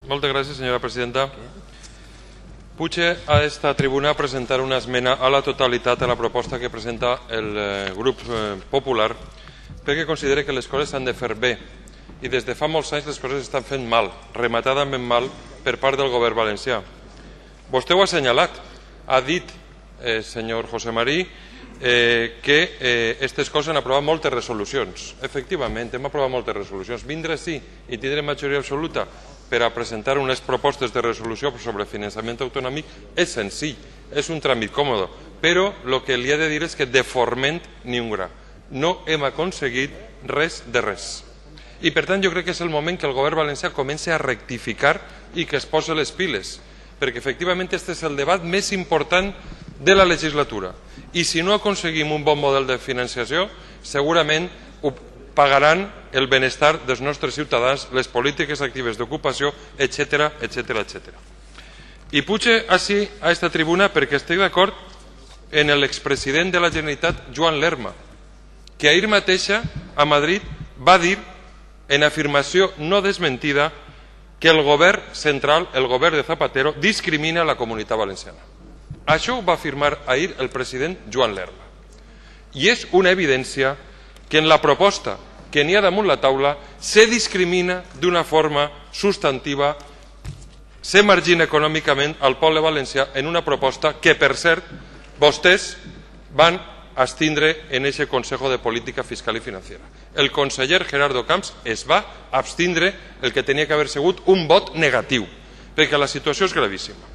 Moltes gràcies, senyora presidenta. Puig a esta tribuna a presentar una esmena a la totalitat a la proposta que presenta el grup popular perquè considera que les coses s'han de fer bé i des de fa molts anys les coses estan fent mal, rematadament mal per part del govern valencià. Vostè ho ha assenyalat, ha dit, senyor José Marí, que aquestes coses han aprovat moltes resolucions. Efectivament, hem aprovat moltes resolucions. Vindre sí i tindre majoria absoluta per a presentar unes propostes de resolució sobre finançament autonòmic és senzill, és un tràmit còmode, però el que li he de dir és que de forment ni un gra. No hem aconseguit res de res. I per tant jo crec que és el moment que el govern valencià comenci a rectificar i que es posi les piles, perquè efectivament aquest és el debat més important de la legislatura. I si no aconseguim un bon model de financiació, segurament ho pagaran el benestar dels nostres ciutadans, les polítiques actives d'ocupació, etc. I puig així a aquesta tribuna perquè estic d'acord en l'expresident de la Generalitat, Joan Lerma, que ahir mateixa a Madrid va dir, en afirmació no desmentida, que el govern central, el govern de Zapatero, discrimina la comunitat valenciana. Això ho va afirmar ahir el president Joan Lerma. I és una evidència que en la proposta que n'hi ha damunt la taula se discrimina d'una forma substantiva, se margina econòmicament al poble valencià en una proposta que, per cert, vostès van abstindre en aquest Consejo de Política Fiscal i Financiera. El conseller Gerardo Camps es va abstindre el que tenia que haver sigut un vot negatiu, perquè la situació és gravíssima.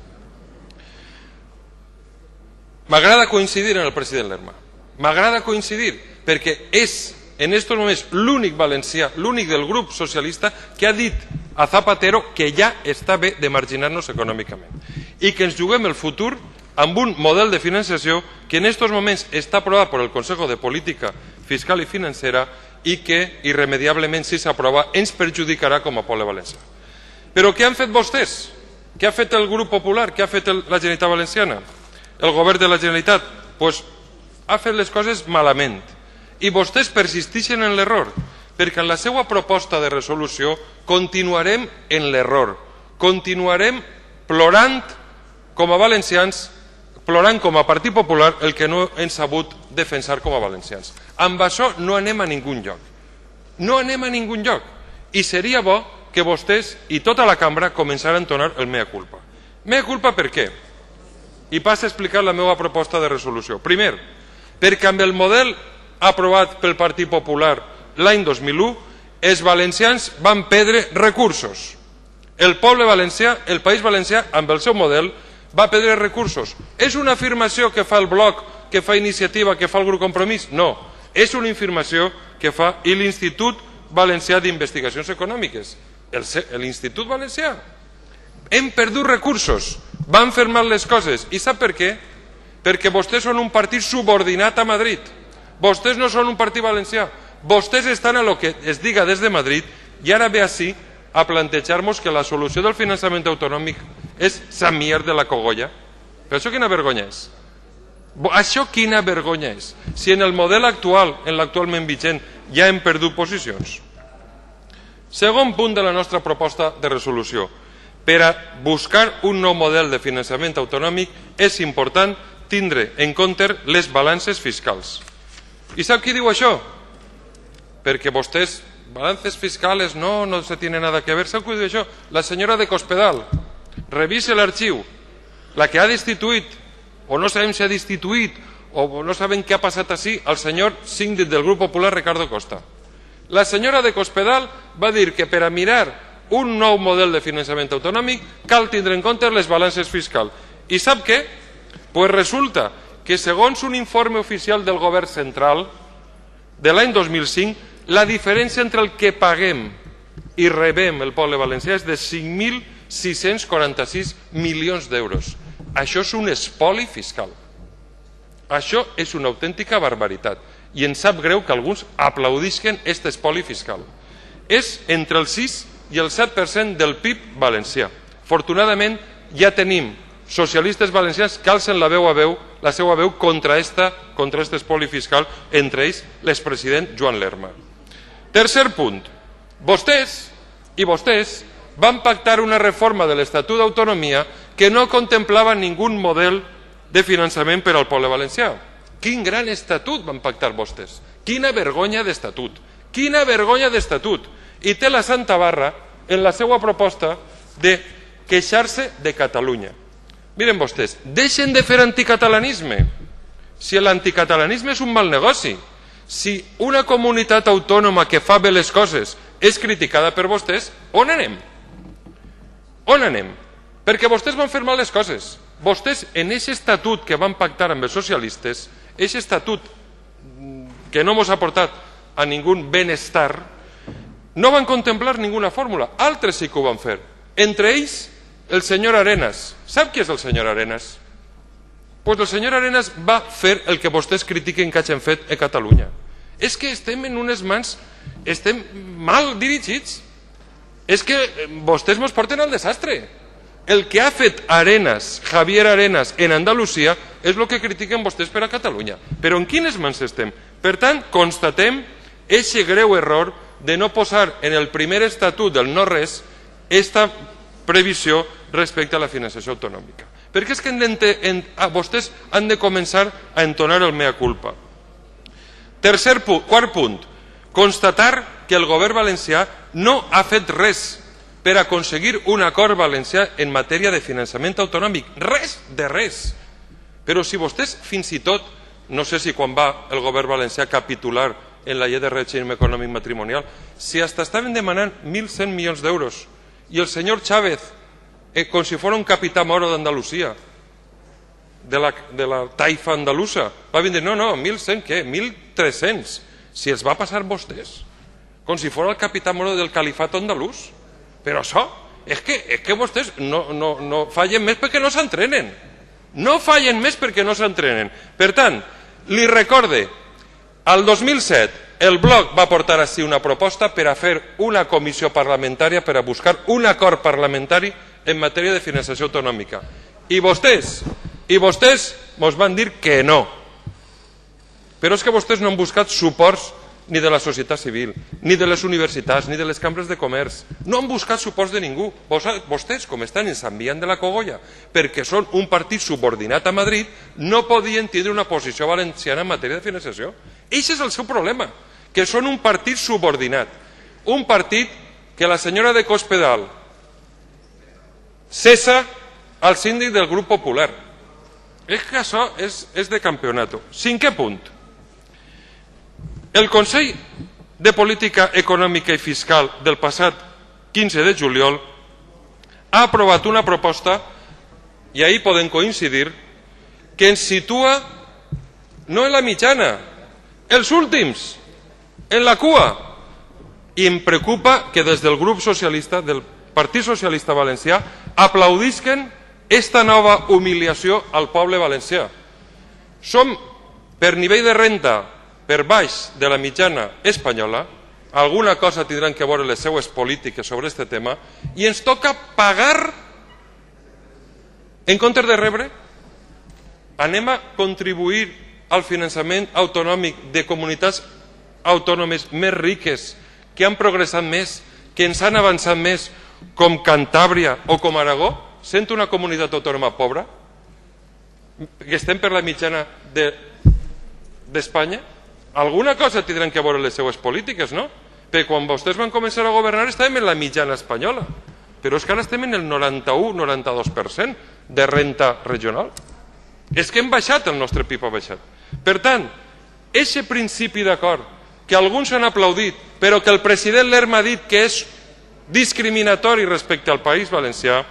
M'agrada coincidir en el president Lerma. M'agrada coincidir perquè és en aquests moments l'únic valencià, l'únic del grup socialista que ha dit a Zapatero que ja està bé de marginar-nos econòmicament i que ens juguem el futur amb un model de financiació que en aquests moments està aprovat per el Consejo de Política Fiscal i Financera i que irremediablement, si s'aprova, ens perjudicarà com a poble valencià. Però què han fet vostès? Què ha fet el grup popular? Què ha fet la Generalitat Valenciana? El govern de la Generalitat? Doncs ha fet les coses malament. I vostès persisteixen en l'error, perquè en la seva proposta de resolució continuarem en l'error. Continuarem plorant com a valencians, plorant com a Partit Popular el que no hem sabut defensar com a valencians. Amb això no anem a ningun lloc. No anem a ningun lloc. I seria bo que vostès i tota la cambra començaran a donar el mea culpa. Mea culpa per què? I passo a explicar la meva proposta de resolució. Primer, perquè amb el model aprovat pel Partit Popular l'any 2001, els valencians van perdre recursos. El poble valencià, el País Valencià, amb el seu model, va perdre recursos. És una afirmació que fa el Bloc, que fa Iniciativa, que fa el Grup Compromís? No. És una afirmació que fa l'Institut Valencià d'Investigacions Econòmiques. L'Institut Valencià. Hem perdut recursos. Van fer mal les coses. I sap per què? Perquè vostès són un partit subordinat a Madrid. Vostès no són un partit valencià. Vostès estan a lo que es diga des de Madrid i ara ve així a plantejar-nos que la solució del finançament autonòmic és Samier de la Cogolla. Però això quina vergonya és? Això quina vergonya és? Si en el model actual, en l'actualment vigent, ja hem perdut posicions. Segon punt de la nostra proposta de resolució. Per a buscar un nou model de finançament autonòmic és important tindre en compte les balances fiscals. I sap qui diu això? Perquè vostès, balances fiscales, no se tiene nada que ver. ¿Sabe qué dice eso? La señora de Cospedal. Revise el archivo. La que ha destituït, o no sabem si ha destituït, o no sabem què ha passat així, al senyor síndic del Grup Popular, Ricardo Costa. La senyora de Cospedal va dir que per a mirar un nou model de finançament autonòmic cal tindre en compte les balances fiscals. I sap què? Pues resulta que segons un informe oficial del govern central de l'any 2005, la diferència entre el que paguem i rebem el poble valencià és de 5.646 milions d'euros. Això és un espoli fiscal. Això és una autèntica barbaritat. I ens sap greu que alguns aplaudisquen aquest espoli fiscal. És entre el 6 i el 7% del PIB valencià. Afortunadament ja tenim socialistes valencians que alcen la seva veu contra aquest espoli fiscal, entre ells l'expresident Joan Lerma. Tercer punt. Vostès van pactar una reforma de l'Estatut d'Autonomia que no contemplava ningú model de finançament per al poble valencià. Quin gran estatut van pactar vostès. Quina vergonya d'estatut. Quina vergonya d'estatut. I té la Santa Barra en la seva proposta de queixar-se de Catalunya. Miren vostès, deixen de fer anticatalanisme. Si l'anticatalanisme és un mal negoci, si una comunitat autònoma que fa bé les coses és criticada per vostès, on anem? On anem? Perquè vostès van fer mal les coses. Vostès, en aquest estatut que van pactar amb els socialistes, aquest estatut que no ens ha portat a ningú benestar, no van contemplar ninguna fórmula. Altres sí que ho van fer. Entre ells, el senyor Arenas. Sap qui és el senyor Arenas? Doncs el senyor Arenas va fer el que vostès critiquen que hagin fet a Catalunya. És que estem en unes mans, estem mal dirigits. És que vostès ens porten al desastre. El que ha fet Arenas, Javier Arenas, en Andalusia, és el que critiquen vostès per a Catalunya. Però en quines mans estem? Per tant, constatem aquest greu error de no posar en el primer estatut del no-res aquesta previsió respecte a la finançació autonòmica. Perquè és que vostès han de començar a entonar el mea culpa. Quart punt, constatar que el govern valencià no ha fet res per aconseguir un acord valencià en matèria de finançament autonòmic. Res de res. Però si vostès fins i tot, no sé si quan va el govern valencià capitular en la llei de règim econòmic matrimonial, si hasta estaven demanant 1.100 milions d'euros i el senyor Chávez, com si fos un capità moro d'Andalusia, de la taifa andalusa, va vindre, no, 1.100 què? 1.300. Si els va passar vostès, com si fos el capità moro del califat andalús. Però això, és que vostès no fallen més perquè no s'entrenen. No fallen més perquè no s'entrenen. Per tant, li recorde, al 2007 el Bloc va portar així una proposta per a fer una comissió parlamentària per a buscar un acord parlamentari en matèria de finançació autonòmica. I vostès ens van dir que no. Però és que vostès no han buscat suports ni de la societat civil, ni de les universitats, ni de les cambres de comerç. No han buscat suports de ningú. Vostès, com estan en Sant Vian de la Cogolla, perquè són un partit subordinat a Madrid, no podien tindre una posició valenciana en matèria de finançació. Aquest és el seu problema, que són un partit subordinat. Un partit que la senyora de Cospedal cessa al síndic del grup popular. És que això és de campionat. 5è punt. El Consell de Política Econòmica i Fiscal del passat 15 de juliol ha aprovat una proposta, i ahir podem coincidir, que ens situa no en la mitjana, els últims, en la cua. I em preocupa que des del grup socialista, del Partit Socialista Valencià, aplaudisquen esta nova humiliació al poble valencià. Som, per nivell de renta, per baix de la mitjana espanyola, alguna cosa tindran que veure les seues polítiques sobre aquest tema, i ens toca pagar en comptes de rebre. Anem a contribuir al finançament autonòmic de comunitats autònomes més riques, que han progressat més, que ens han avançat més, com Cantàbria o com Aragó, sent una comunitat autònoma pobra, que estem per la mitjana d'Espanya. Alguna cosa tindran que veure les seues polítiques, no? Perquè quan vostès van començar a governar estàvem en la mitjana espanyola, però és que ara estem en el 91-92% de renta regional. És que hem baixat, el nostre PIB ha baixat. Per tant, aquest principi d'acord que alguns han aplaudit, però que el president Lerma ha dit que és discriminatori respecte al País Valencià,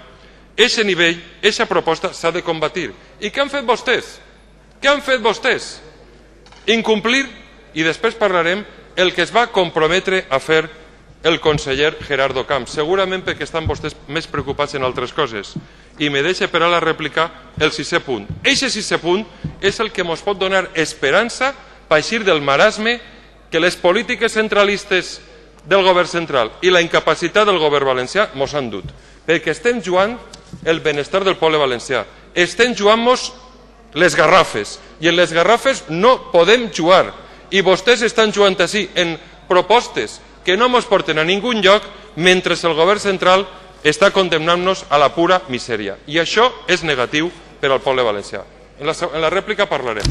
aquest nivell, aquesta proposta s'ha de combatir. I què han fet vostès? Què han fet vostès? Incomplir, i després parlarem, el que es va comprometre a fer el conseller Gerardo Camps, segurament perquè estan vostès més preocupats en altres coses. I me deixa per a la rèplica el 6è punt. Aquest 6è punt és el que ens pot donar esperança per eixir del marasme que les polítiques centralistes del govern central i la incapacitat del govern valencià ens han dut. Perquè estem jugant el benestar del poble valencià. Estem jugant-nos les garrafes. I en les garrafes no podem jugar. I vostès estan jugant així en propostes que no ens porten a ningú lloc, mentre el govern central està condemnant-nos a la pura misèria. I això és negatiu per al poble valencià. En la rèplica parlarem.